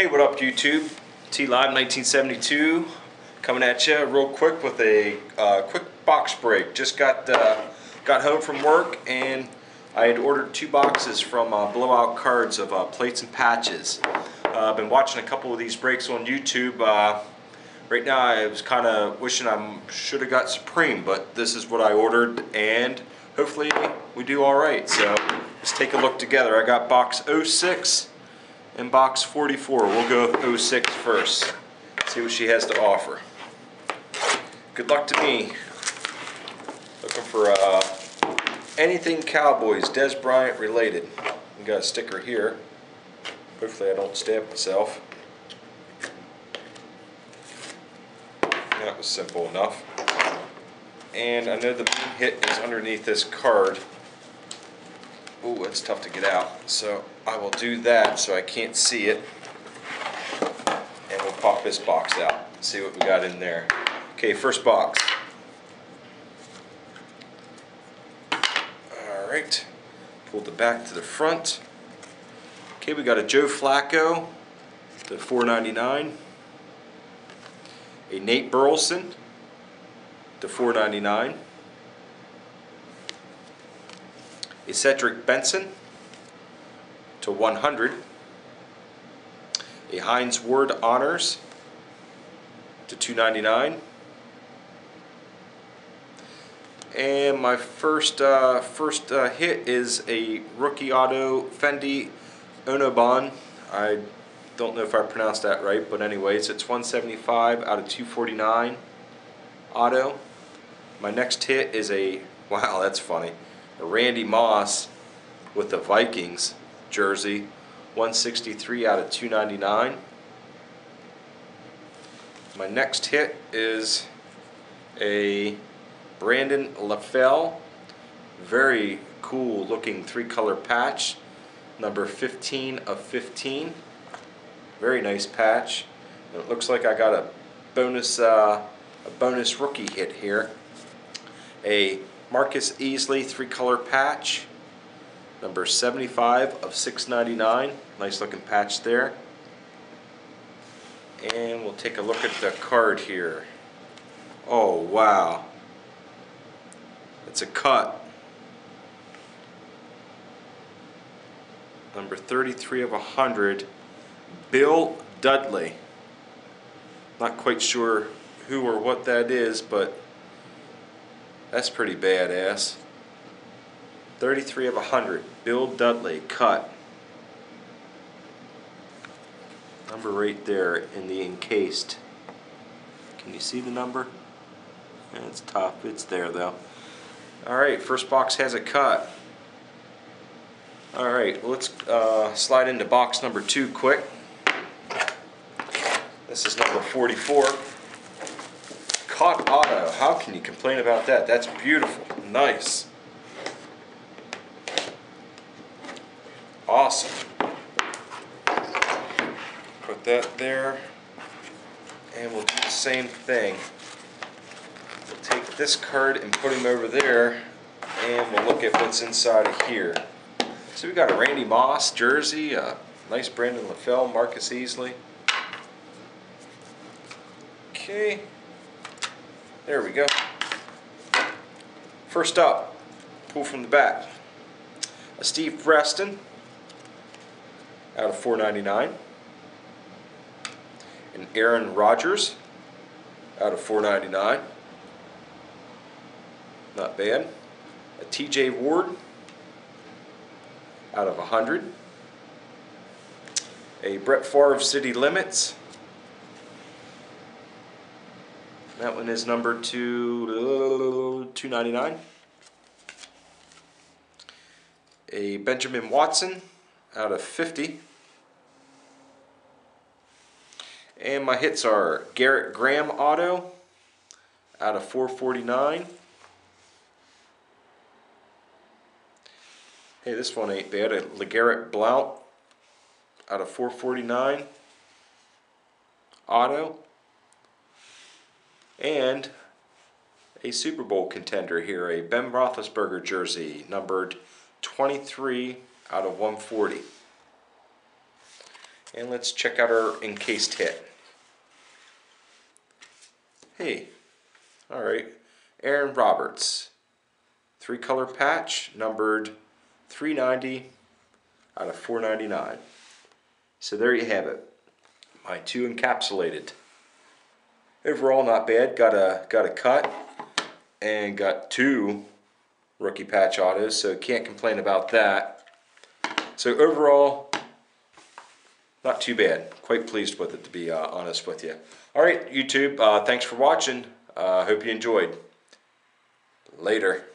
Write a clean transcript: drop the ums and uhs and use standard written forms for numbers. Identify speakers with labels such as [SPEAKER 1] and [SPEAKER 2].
[SPEAKER 1] Hey, what up YouTube? T-Live 1972 coming at you real quick with a quick box break. Just got home from work and I had ordered 2 boxes from Blowout Cards of plates and patches. I've been watching a couple of these breaks on YouTube. Right now I was kind of wishing I should have got Supreme, but this is what I ordered and hopefully we do alright. So let's take a look together. I got box 06 and box 44. We'll go with 06 first. See what she has to offer. Good luck to me. Looking for anything Cowboys, Des Bryant related. We got a sticker here. Hopefully I don't stab myself. That was simple enough. And I know the main hit is underneath this card. Ooh, it's tough to get out. So I will do that so I can't see it. And we'll pop this box out and see what we got in there. Okay, first box. Alright. Pull the back to the front. Okay, we got a Joe Flacco to $4.99. A Nate Burleson to $4.99. A Cedric Benson to $100. A Hines Ward Honors to $2.99. And my first hit is a rookie auto Fendi Onobon. I don't know if I pronounced that right, but anyways, it's 175 out of 249 auto. My next hit is a, wow, that's funny, a Randy Moss with the Vikings jersey, 163 out of 299. My next hit is a Brandon LaFell, very cool looking 3-color patch, number 15 of 15. Very nice patch. And it looks like I got a bonus rookie hit here. A Marcus Easley 3-color patch, number 75 of 699. Nice looking patch there. And we'll take a look at the card here. Oh wow, it's a cut. Number 33 of 100, Bill Dudley. Not quite sure who or what that is, but that's pretty badass. 33 of 100, Bill Dudley, cut. Number right there in the encased. Can you see the number? Yeah, it's tough. It's there though. Alright, first box has a cut. Alright, well, let's slide into box number 2 quick. This is number 44. Caught auto. How can you complain about that? That's beautiful. Nice. Awesome. Put that there. And we'll do the same thing. We'll take this card and put him over there. And we'll look at what's inside of here. So we got a Randy Moss jersey, a nice Brandon LaFell, Marcus Easley. Okay, there we go. First up, pull from the back, a Steve Preston out of $4.99, an Aaron Rodgers out of $4.99, not bad, a TJ Ward out of 100, a Brett Favre City Limits. That one is number $2.99. A Benjamin Watson out of 50. And my hits are Garrett Graham auto out of $4.49. Hey, this one ain't bad. A LeGarrette Blount out of $4.49 auto. And a Super Bowl contender here, a Ben Roethlisberger jersey, numbered 23 out of 140. And let's check out our encased hit. Hey, alright, Aaron Roberts. 3-color patch, numbered 390 out of 499. So there you have it. My 2 encapsulated. Overall not bad. Got a cut and got 2 rookie patch autos, so can't complain about that. So overall, not too bad. Quite pleased with it, to be honest with you. Alright, YouTube, thanks for watching. Hope you enjoyed. Later.